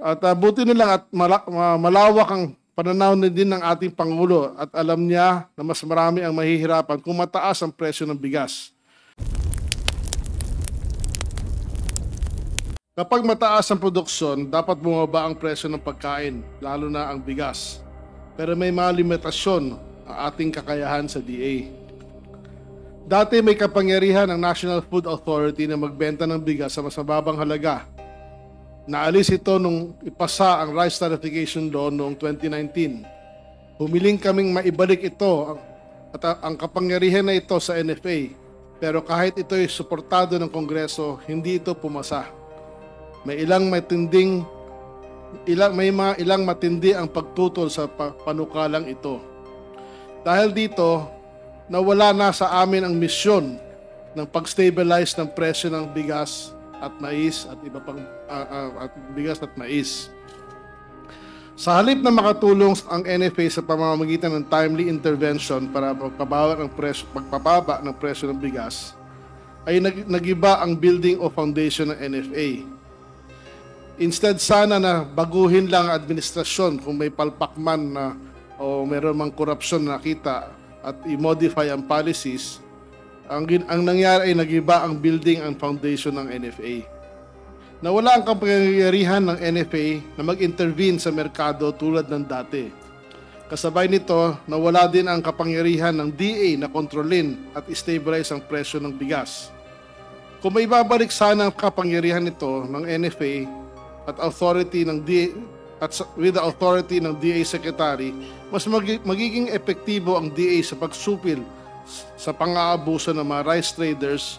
At buti na lang at malawak ang pananaw na din ng ating Pangulo at alam niya na mas marami ang mahihirapan kung mataas ang presyo ng bigas. Kapag mataas ang produksyon, dapat bumaba ang presyo ng pagkain, lalo na ang bigas. Pero may mga limitasyon ang ating kakayahan sa DA. Dati may kapangyarihan ng National Food Authority na magbenta ng bigas sa mas mababang halaga. Naalis ito nung ipasa ang Rice Tariffication Law noong 2019. Humiling kaming maibalik ito at ang kapangyarihan na ito sa NFA. Pero kahit ito ay suportado ng Kongreso, hindi ito pumasa. May ilang matindi ang pagtutol sa panukalang ito. Dahil dito, nawala na sa amin ang misyon ng pag-stabilize ng presyo ng bigas at mais at iba pang bigas at mais. Sa halip na makatulong ang NFA sa pamamagitan ng timely intervention para pagpababa ng presyo ng bigas, ay nagiba ang building o foundation ng NFA. Instead sana na baguhin lang ang administrasyon kung may palpak man na o meron mang korupsyon na nakita at i-modify ang policies, ang nangyari ay nagiba ang building and foundation ng NFA. Nawala ang kapangyarihan ng NFA na mag-intervene sa merkado tulad ng dati. Kasabay nito, nawala din ang kapangyarihan ng DA na kontrolin at stabilize ang presyo ng bigas. Kung may babalik sana ang kapangyarihan nito ng NFA at authority ng DA, with the authority ng DA Secretary, mas magiging epektibo ang DA sa pagsupil sa pang-aabuso ng mga rice traders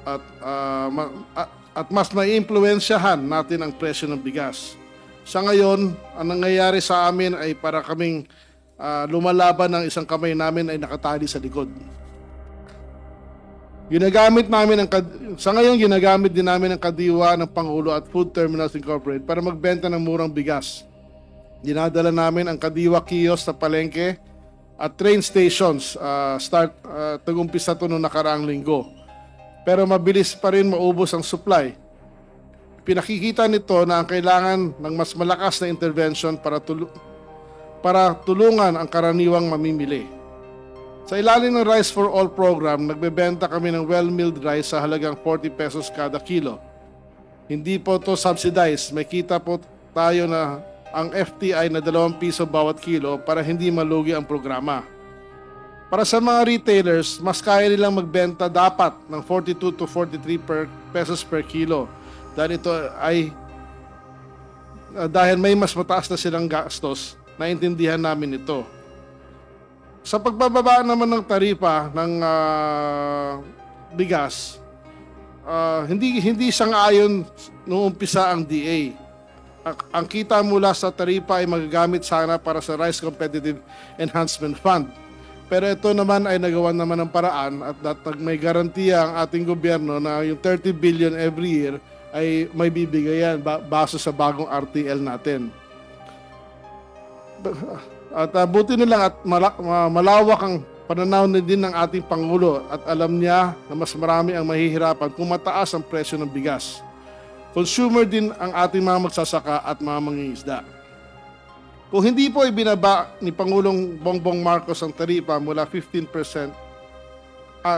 at mas maiimpluwensyahan natin ang presyo ng bigas. Sa ngayon, ang nangyayari sa amin ay para kaming lumalaban ng isang kamay namin ay nakatali sa likod. Ginagamit din namin ang kadiwa ng Pangulo at Food Terminals Incorporated para magbenta ng murang bigas. Dinadala namin ang kadiwa kiosk sa palengke at train stations tag-umpisa ito noong nakaraang linggo. Pero mabilis pa rin maubos ang supply. Pinakikita nito na ang kailangan ng mas malakas na intervention para tulungan ang karaniwang mamimili. Sa ilalim ng Rice for All program, nagbebenta kami ng well-milled rice sa halagang 40 pesos kada kilo. Hindi po ito subsidized. May kita po tayo na ang FTI na 2 piso bawat kilo para hindi malugi ang programa. Para sa mga retailers, mas kaya nilang magbenta dapat ng 42 to 43 pesos per kilo dahil may mas mataas na silang gastos, naintindihan namin ito. Sa pagbababa naman ng taripa ng bigas, hindi sang-ayon noong umpisa ang DA. Ang kita mula sa taripa ay magagamit sana para sa Rice Competitive Enhancement Fund. Pero ito naman ay nagawa naman ng paraan at may garantiya ang ating gobyerno na yung 30 billion every year ay may bibigayan base sa bagong RTL natin. At buti na lang at malawak ang pananaw na din ng ating Pangulo at alam niya na mas marami ang mahihirapan kung mataas ang presyo ng bigas. Consumer din ang ating mga magsasaka at mga mangingisda. Kung hindi po ibinaba ni Pangulong Bongbong Marcos ang taripa mula 15%,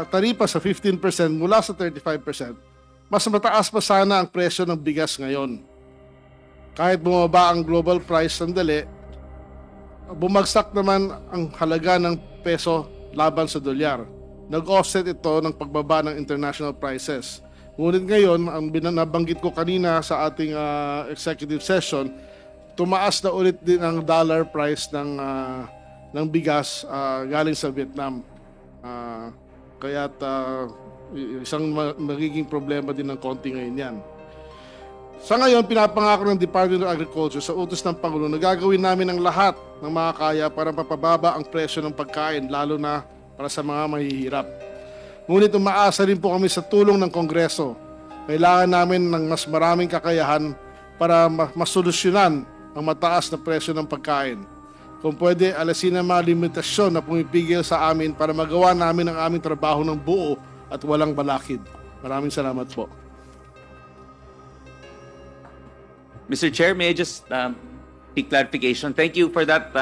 taripa sa 15% mula sa 35%, mas mataas pa sana ang presyo ng bigas ngayon. Kahit bumaba ang global price sandali, bumagsak naman ang halaga ng peso laban sa dolyar. Nag-offset ito ng pagbaba ng international prices. Ngunit ngayon, ang nabanggit ko kanina sa ating executive session, tumaas na ulit din ang dollar price ng bigas galing sa Vietnam. Kaya't isang magiging problema din ng konti ngayon yan. Sa ngayon, pinapangako ng Department of Agriculture sa utos ng Pangulo na gagawin namin ang lahat ng makakaya para mapababa ang presyo ng pagkain, lalo na para sa mga mahihirap. Ngunit umaasa rin po kami sa tulong ng Kongreso. Kailangan namin ng mas maraming kakayahan para masolusyonan ang mataas na presyo ng pagkain. Kung pwede, alasin ang mga limitasyon na pumipigil sa amin para magawa namin ang aming trabaho ng buo at walang balakid. Maraming salamat po. Mr. Chair, may I just seek clarification? Thank you for that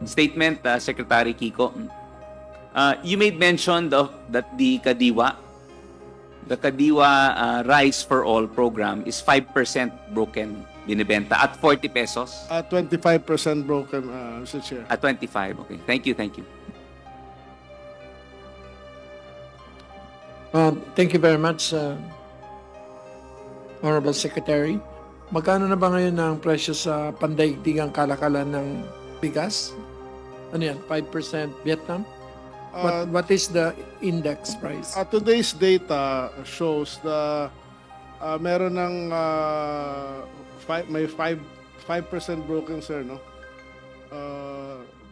statement, Secretary Kiko. You made mention that the Kadiwa Rice for All program is 5% broken, binibenta at 40 pesos. 25% broken, Mr. Chair. At 25, okay. Thank you. Thank you very much, Honorable Secretary. Magkano na ba ngayon ang presyo sa pandaigdigang kalakalan ng bigas? Ano yan? 5% Vietnam? What is the index price? Today's data shows the meron ng may 5% broken, sir, no?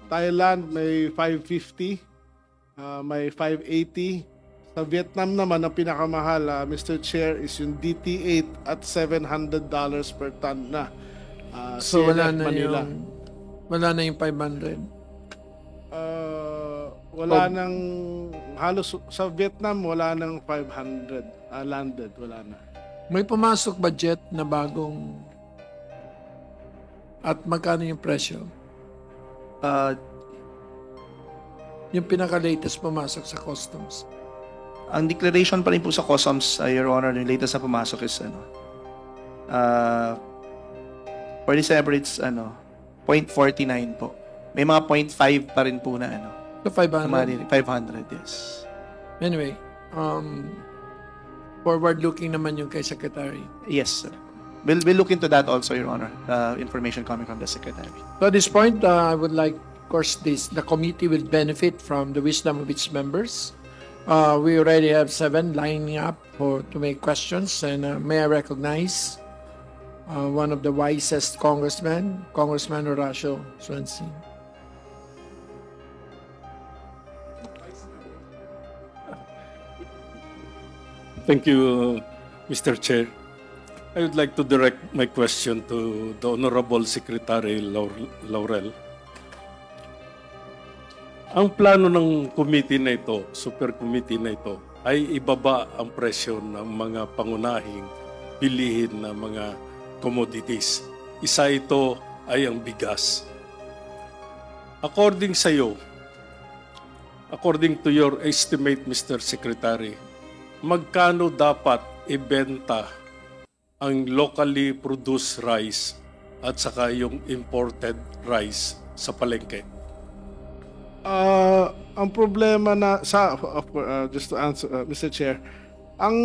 Thailand may 550, may 580. Sa Vietnam naman, ang pinakamahal, Mr. Chair, is yung DT8 at $700 per ton na. So wala CNF na Manila. wala na yung 500. Wala nang halos sa Vietnam, wala nang 500 landed, wala na. May pumasok budget na bagong at magkano yung presyo? Yung pinaka-latest pumasok sa customs. Ang declaration pa rin po sa customs, Your Honor, yung latest na pumasok is for December it's 0.49 po. May mga 0.5 pa rin po na So 500. 500, yes. Anyway, forward-looking naman yung kay Secretary. Yes, sir. We'll look into that also, Your Honor. Information coming from the Secretary. So at this point, I would like, of course, the committee will benefit from the wisdom of its members. We already have 7 lining up to make questions, and may I recognize one of the wisest congressmen, Congressman Horacio Swansea. Thank you, Mr. Chair. I would like to direct my question to the Honorable Secretary Laurel. Ang plano ng committee na ito, super committee na ito, ay ibaba ang presyo ng mga pangunahing bilihin na mga commodities. Isa ito ay ang bigas. According to your estimate, Mr. Secretary, magkano dapat ibenta ang locally produced rice at saka yung imported rice sa palengke? Ang problema na just to answer, Mr. Chair, ang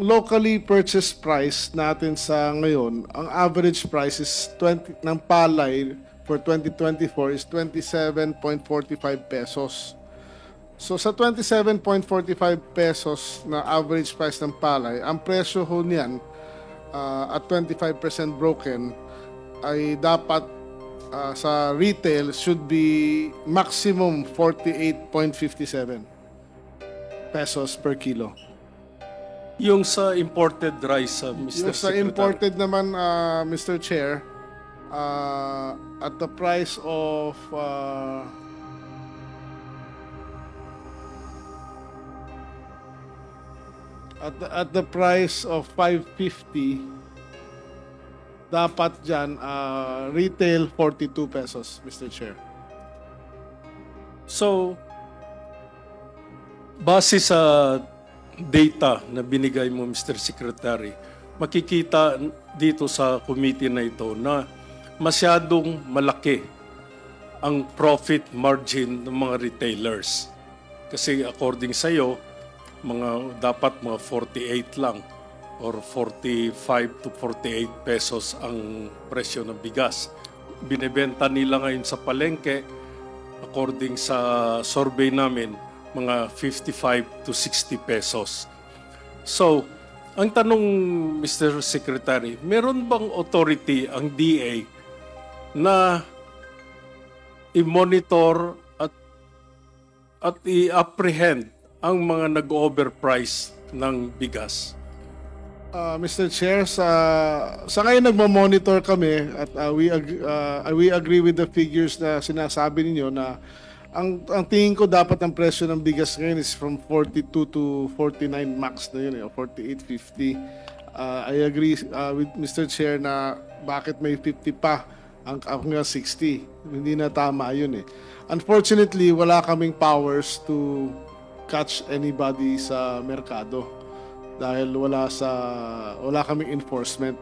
locally purchased price natin sa ngayon, ang average price is ng palay for 2024 is 27.45 pesos. So sa 27.45 pesos na average price ng palay, ang presyo ho niyan at 25% broken ay dapat sa retail should be maximum 48.57 pesos per kilo. Yung sa imported rice, Mr. Yung sa Secretary. imported naman, Mr. Chair, at the price of at the price of 550, dapat dyan retail 42 pesos, Mr. Chair. So, base sa data na binigay mo, Mr. Secretary, makikita dito sa committee na ito na masyadong malaki ang profit margin ng mga retailers. Kasi according sa iyo, dapat mga 48 lang or 45 to 48 pesos ang presyo ng bigas. Binebenta nila ngayon sa palengke, according sa survey namin, mga 55 to 60 pesos. So, ang tanong, Mr. Secretary, meron bang authority ang DA na i-monitor at i-apprehend ang mga nag-overprice ng bigas? Mr. Chair, sa ngayon nagmo-monitor kami at we agree with the figures na sinasabi ninyo na ang tingin ko dapat ang presyo ng bigas ngayon is from 42 to 49 max na yun, 48.50. I agree with Mr. Chair na bakit may 50 pa hanggang 60. Hindi na tama yun eh. Unfortunately, wala kaming powers to catch anybody sa merkado dahil wala kaming enforcement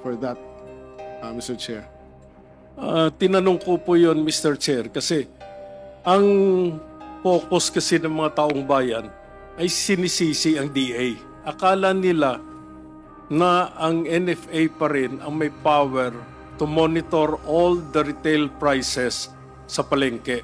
for that, Mr. Chair. Tinanong ko po yon, Mr. Chair, kasi ang focus kasi ng mga taong bayan ay sinisisi ang DA. Akala nila na ang NFA pa rin ang may power to monitor all the retail prices sa palengke.